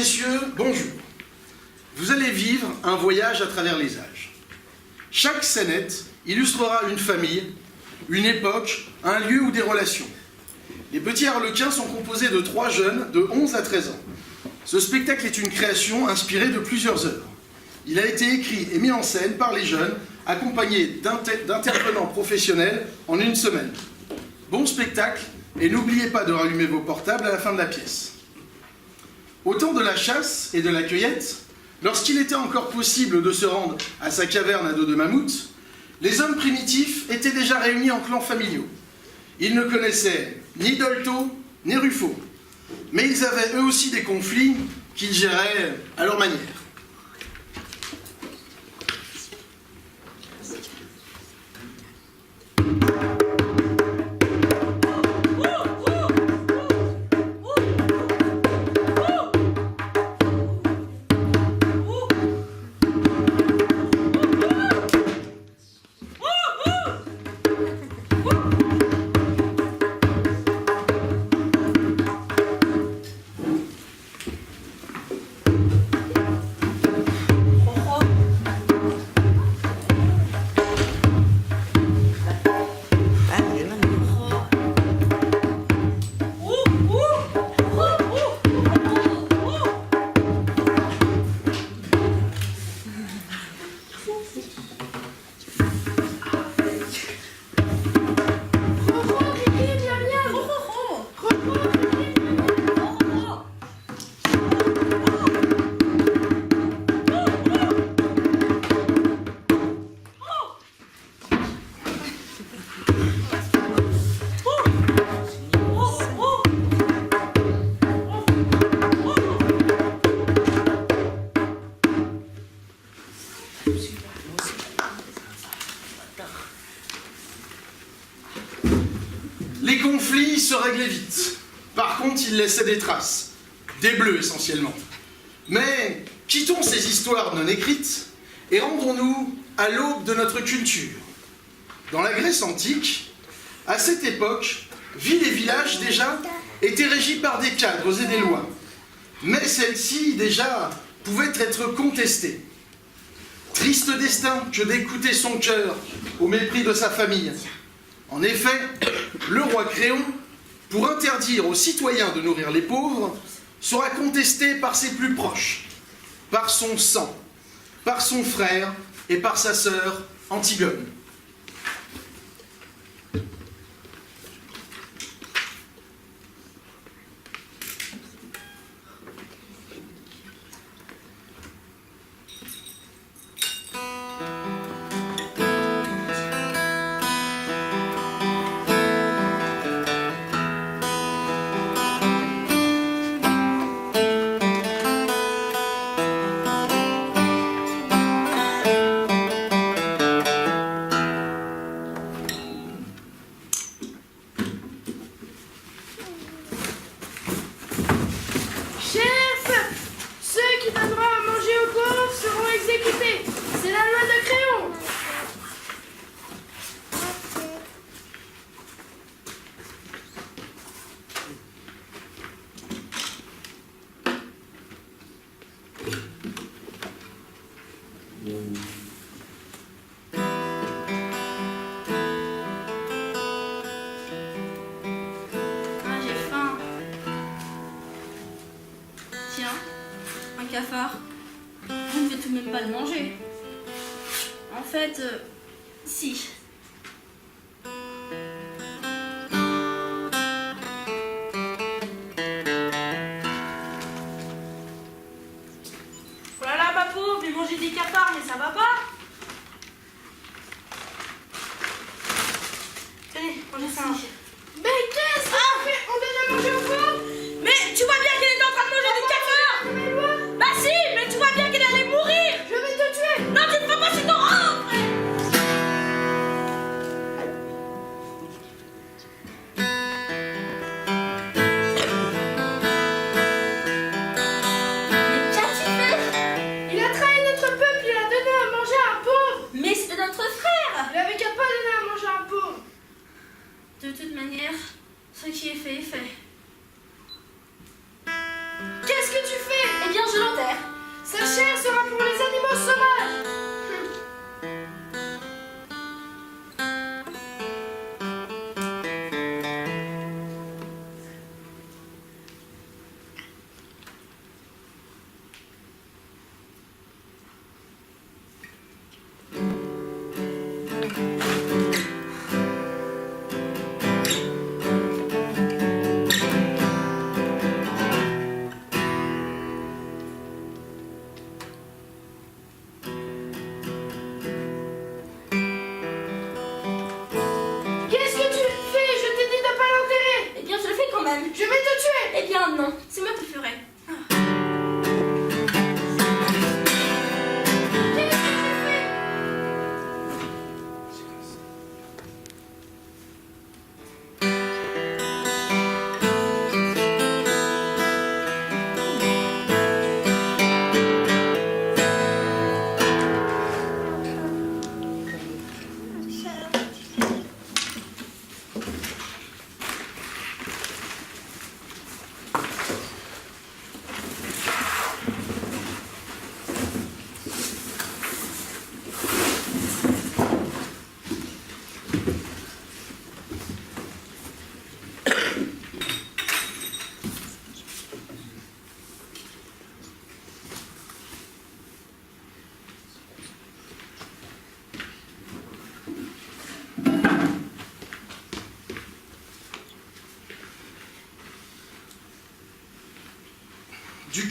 messieurs, bonjour. Vous allez vivre un voyage à travers les âges. Chaque scénette illustrera une famille, une époque, un lieu ou des relations. Les Petits Harlequins sont composés de 3 jeunes de 11 à 13 ans. Ce spectacle est une création inspirée de plusieurs œuvres. Il a été écrit et mis en scène par les jeunes, accompagnés d'intervenants professionnels en une semaine. Bon spectacle, et n'oubliez pas de rallumer vos portables à la fin de la pièce. Au temps de la chasse et de la cueillette, lorsqu'il était encore possible de se rendre à sa caverne à dos de mammouth, les hommes primitifs étaient déjà réunis en clans familiaux. Ils ne connaissaient ni Dolto, ni Ruffo, mais ils avaient eux aussi des conflits qu'ils géraient à leur manière. Les conflits se réglaient vite. Par contre, ils laissaient des traces. Des bleus, essentiellement. Mais quittons ces histoires non écrites et rendons-nous à l'aube de notre culture. Dans la Grèce antique, à cette époque, villes et villages, déjà, étaient régis par des cadres et des lois. Mais celles-ci, déjà, pouvaient être contestées. Triste destin que d'écouter son cœur au mépris de sa famille. En effet, le roi Créon, pour interdire aux citoyens de nourrir les pauvres, sera contesté par ses plus proches, par son sang, par son frère et par sa sœur Antigone. Cafard, vous ne devez tout de même pas le manger. En fait, si. Voilà, ma pauvre, lui manger des cafards, mais ça va pas. Tenez, mangez ça. Mais qu'est-ce qu'on fait? On donne à manger au pauvres? Mais tu vois bien qu'elle est en train de manger des cafards. Bah si, mais tu vois bien qu'elle allait mourir. Je vais te tuer. Non, tu ne peux pas, sinon rentre. Mais qu'as-tu fait? Il a trahi notre peuple, il a donné à manger à un pauvre. Mais c'est notre frère. Il avait qu'à pas donner à manger à un pauvre. De toute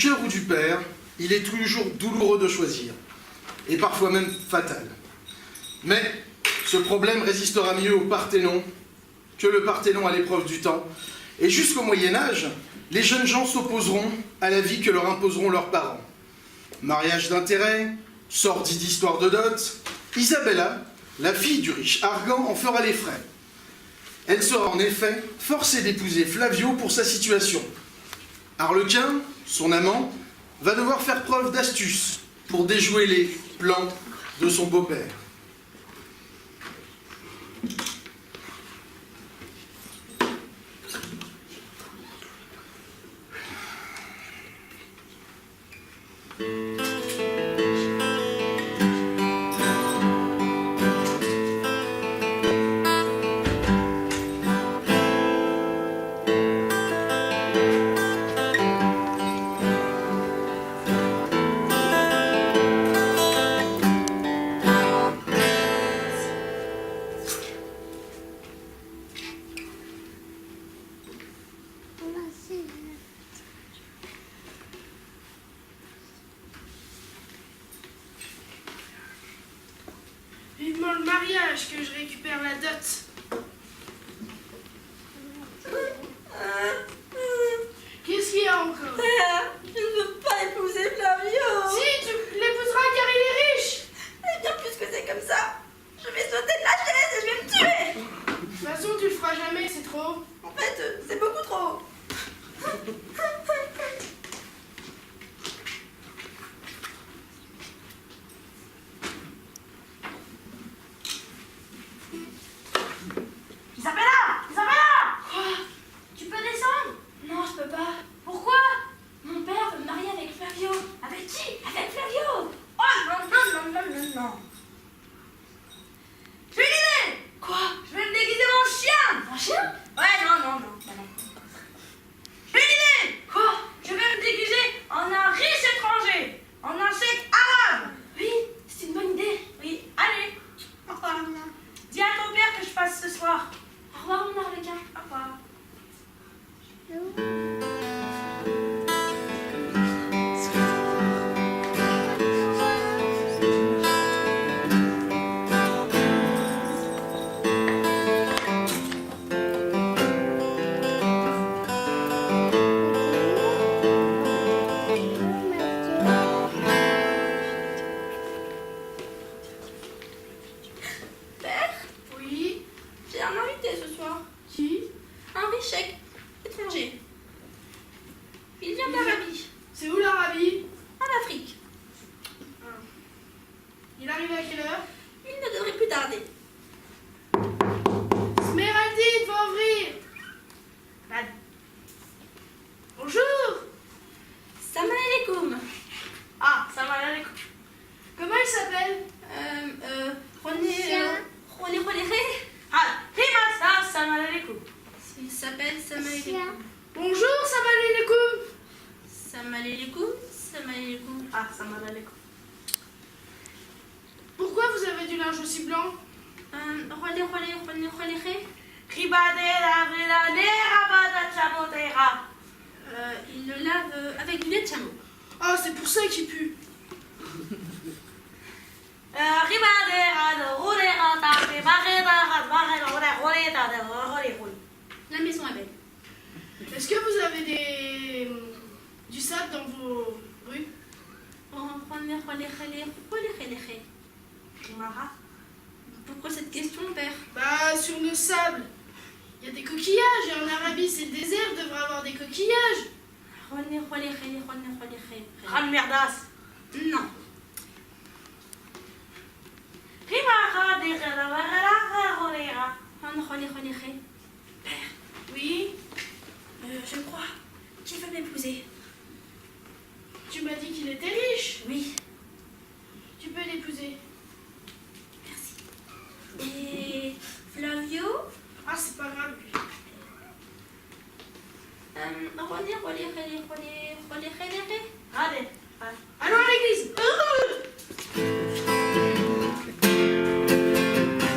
cœur ou du père, il est toujours douloureux de choisir, et parfois même fatal. Mais ce problème résistera mieux au Parthénon que le Parthénon à l'épreuve du temps, et jusqu'au Moyen-Âge, les jeunes gens s'opposeront à la vie que leur imposeront leurs parents. Mariage d'intérêt, sordide histoire de dot, Isabella, la fille du riche Argan, en fera les frais. Elle sera en effet forcée d'épouser Flavio pour sa situation. Arlequin, son amant, va devoir faire preuve d'astuce pour déjouer les plans de son beau-père. Vivement le mariage, que je récupère la dot. Qu'est-ce qu'il y a encore? Je ne veux pas épouser Flavio. Si, tu l'épouseras car il est riche. Eh bien, puisque c'est comme ça, je vais sauter de la chaise et je vais me tuer. De toute façon, tu le feras jamais, c'est trop. En fait, c'est beaucoup trop. Isabella! Isabella! Quoi? Tu peux descendre? Non, je peux pas. Pourquoi? Mon père veut me marier avec Flavio. Avec qui? Avec Flavio. Oh non, non, non, non, non, non. J'ai une idée! Quoi? Je vais me déguiser en chien! Un chien? Ouais, non, non, non. J'ai une idée! Quoi? Je vais me déguiser en un riche étranger, en un cheikh arabe. Oui, c'est une bonne idée. Oui, allez. Au revoir. Dis à ton père que je passe ce soir. Au revoir, mon Arlequin. Au revoir. Père, Oui. j'ai un invité ce soir. Qui? Un riche cheikh étranger. Il vient d'Arabie, C'est où l'Arabie? en Afrique. Il arrive à quelle heure? Il ne devrait plus tarder. Smeraldine, va ouvrir. Bonjour. Salam alaikum. Ah, ça m'a l'air. Comment il s'appelle? René. Ah, Rimasa, salam alaikum. Il s'appelle Salam alaikum. Bonjour, salam alaikum. Salam alaikum. Salam alaikum. Ah, salam alaikum. Pourquoi vous avez du linge aussi blanc? René. Ribadera, Ridadera, Bada, Chamotera. Il le lave avec du lait de chameau. Ah, c'est pour ça qu'il pue. Ribadera, Rodera, Tape, Barrera, Barrera, Rodera, La maison est belle. Est-ce que vous avez du sable dans vos rues? Pourquoi cette question, père? Bah, sur le sable. Il y a des coquillages et en Arabie, c'est le désert, il devrait avoir des coquillages. Ran merdas. Non. Rimara, Dera, Barrera, Rodera. Père, Oui, je crois qu'il veut m'épouser. tu m'as dit qu'il était riche. Oui, Tu peux l'épouser. merci. Et Flavio? Ah, c'est pas grave, lui. Allez. Allons à l'église.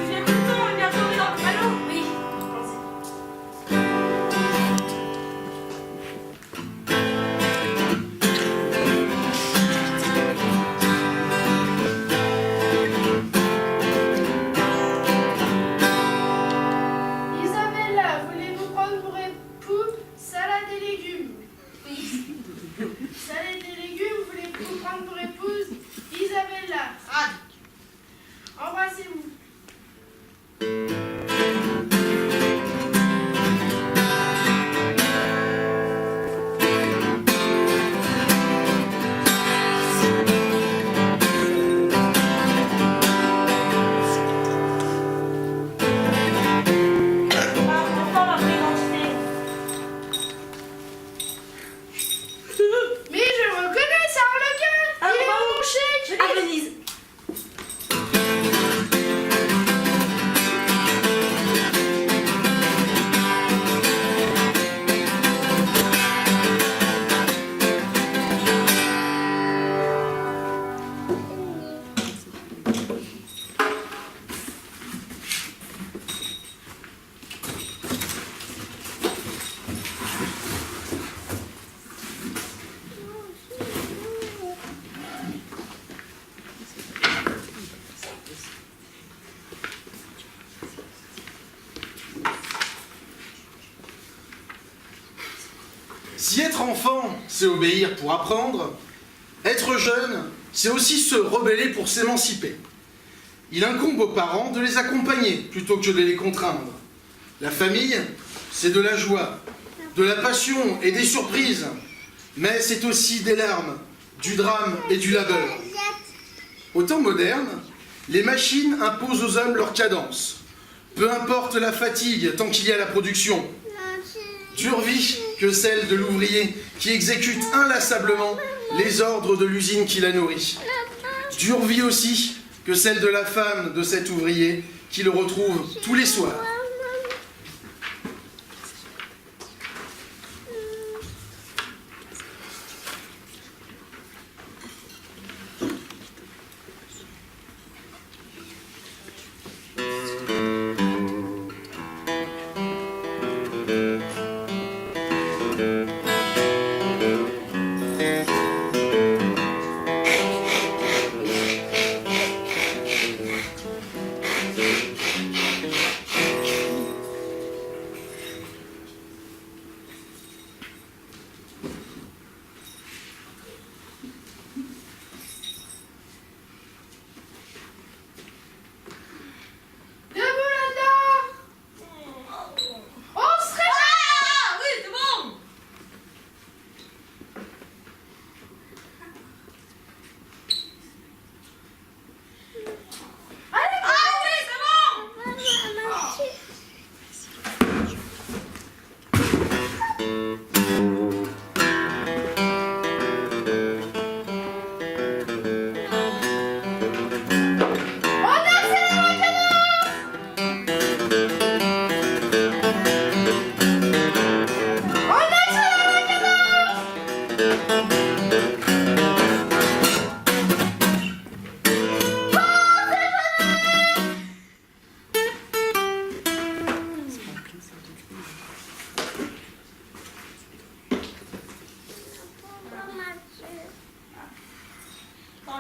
J'ai tout le temps, bientôt, allons. Oui. être enfant, c'est obéir pour apprendre. Être jeune, c'est aussi se rebeller pour s'émanciper. Il incombe aux parents de les accompagner plutôt que de les contraindre. La famille, c'est de la joie, de la passion et des surprises. Mais c'est aussi des larmes, du drame et du labeur. Au temps moderne, les machines imposent aux hommes leur cadence. Peu importe la fatigue tant qu'il y a la production. Dure vie que celle de l'ouvrier qui exécute inlassablement les ordres de l'usine qui la nourrit. Dure vie aussi que celle de la femme de cet ouvrier qui le retrouve tous les soirs.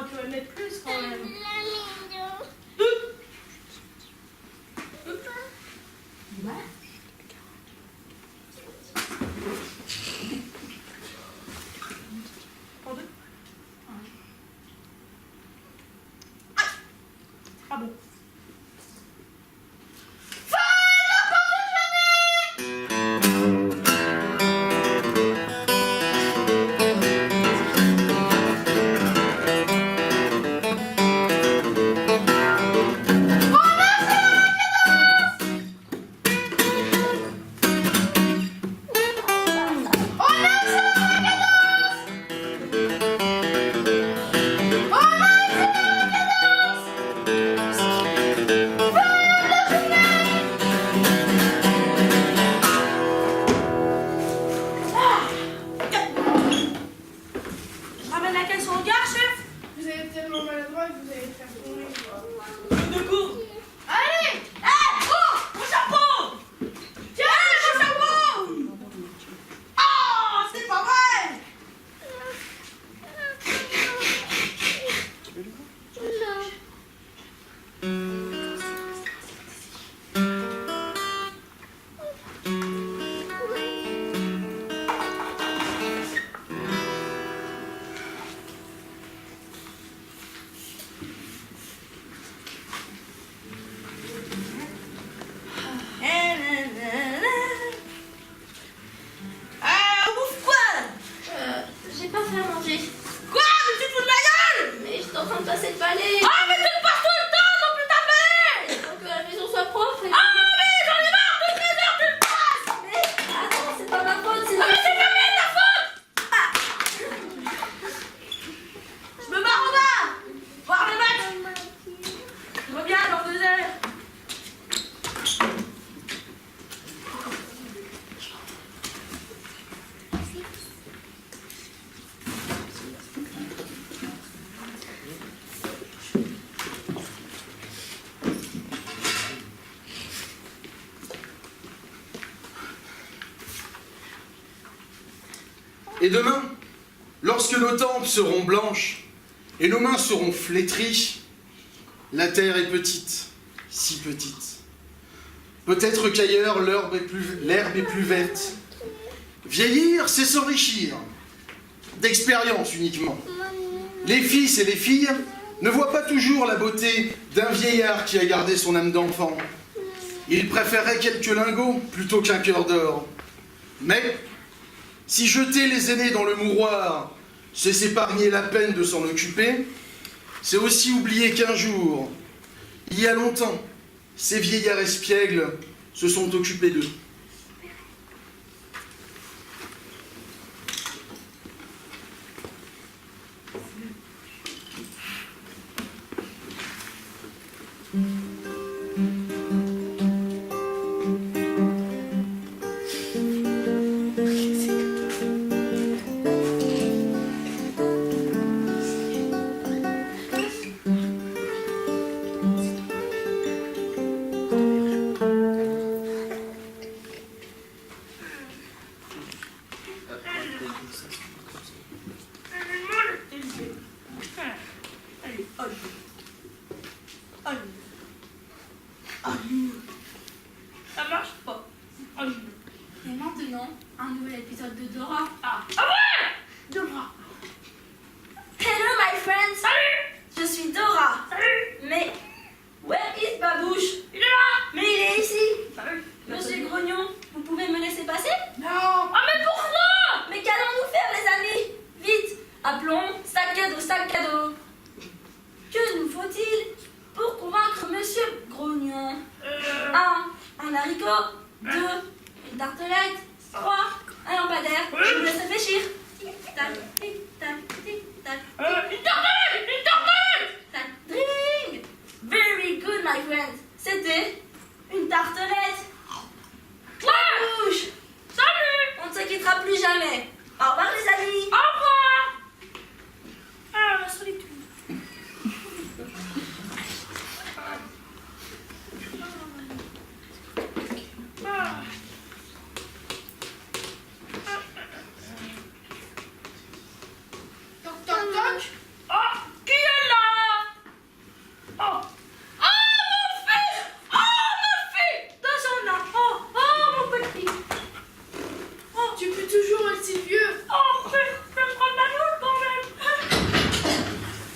Tu vas mettre plus quand même. Ah bon. Et demain, lorsque nos tempes seront blanches et nos mains seront flétries, la terre est petite, si petite. Peut-être qu'ailleurs l'herbe est plus verte, Vieillir, c'est s'enrichir. D'expérience uniquement. Les fils et les filles ne voient pas toujours la beauté d'un vieillard qui a gardé son âme d'enfant. Ils préféraient quelques lingots plutôt qu'un cœur d'or. Mais, si jeter les aînés dans le mouroir, c'est s'épargner la peine de s'en occuper, c'est aussi oublier qu'un jour, il y a longtemps, ces vieillards espiègles se sont occupés d'eux. Ça marche pas. Et maintenant, un nouvel épisode de Dora. Ah ouais! Dora. Hello my friends. Salut! Je suis Dora. Salut! Mais where is Babouche? Il est là! Mais il est ici. Salut! Monsieur Grognon, vous pouvez me laisser passer? Non. Ah mais pourquoi? Mais qu'allons-nous faire les amis? Vite, appelons sac à dos. Que nous faut-il pour convaincre Monsieur Grognon? 1 haricot. 2 une tartelette. 3 un lampadaire. Je vous laisse réfléchir. Tic-tac, tic-tac, tic-tac. Une tartelette! Une tartelette! Tac, dring. Very good my friend. C'était une tartelette. Ouais! Bouche. Salut! On ne se quittera plus jamais. Au revoir les amis. Au revoir! Ah, la solitude. Toc toc toc. Oh, qui est là? Oh, mon fils! Oh, mon fils! Dans son âme. Oh, mon petit. Oh, tu peux toujours être si vieux. Oh, fais prendre ma douche quand même.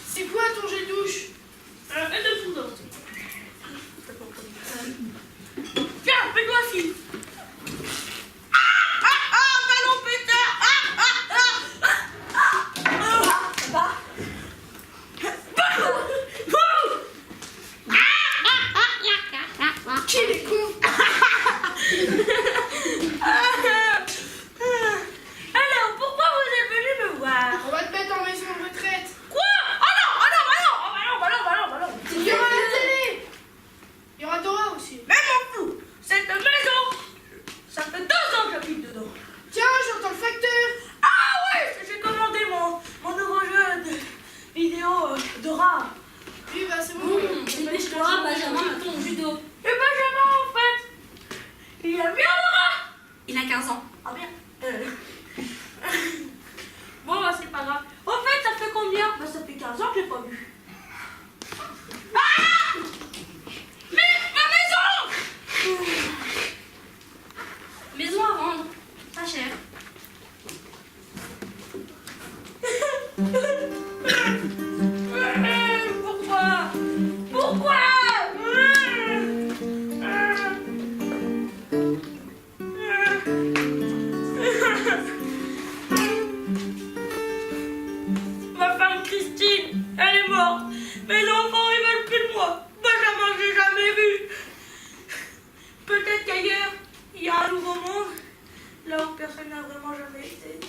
C'est quoi ton jet de douche? Et de tout d'autre. Tiens, fais-toi assis. Ballon pétard. Ça va? Qui est con? Alors, pourquoi vous êtes venu me voir? On va te mettre en maison de retraite. Quoi? Oh non, oh non, bah non, oh bah non, bah non, bah non, bah non. Il y aura la télé. Il y aura Dora aussi. Mais m'en fous, cette maison, ça fait 2 ans que j'habite dedans. Tiens, j'entends le facteur. Ah ouais, j'ai commandé mon nouveau jeu de vidéo Dora. Oui, bah c'est bon. Dépêche-toi, Benjamin, maintenant au judo. Et Benjamin, en fait, il aime bien Dora. Il a 15 ans. Ah bien. Bon, bah c'est pas grave. En fait, ça fait combien? Bah ça fait 15 ans que je l'ai pas vu. Ah! Mais ma maison! Maison à vendre. Pas cher. Pourquoi? Pourquoi? Ma femme Christine, elle est morte. Mes enfants, ils veulent plus de moi. Benjamin, j'ai jamais vu. Peut-être qu'ailleurs, il y a un nouveau monde, là où personne n'a vraiment jamais été.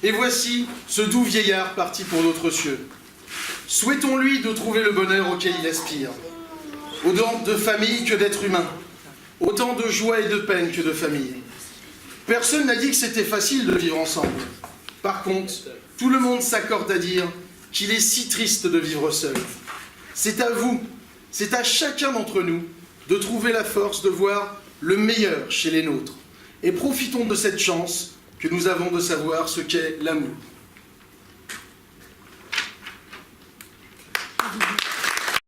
Et voici ce doux vieillard parti pour d'autres cieux. Souhaitons-lui de trouver le bonheur auquel il aspire. autant de familles que d'êtres humains, autant de joie et de peine que de familles. Personne n'a dit que c'était facile de vivre ensemble. Par contre, tout le monde s'accorde à dire qu'il est si triste de vivre seul. C'est à vous, c'est à chacun d'entre nous de trouver la force de voir le meilleur chez les nôtres. Et profitons de cette chance que nous avons de savoir ce qu'est l'amour.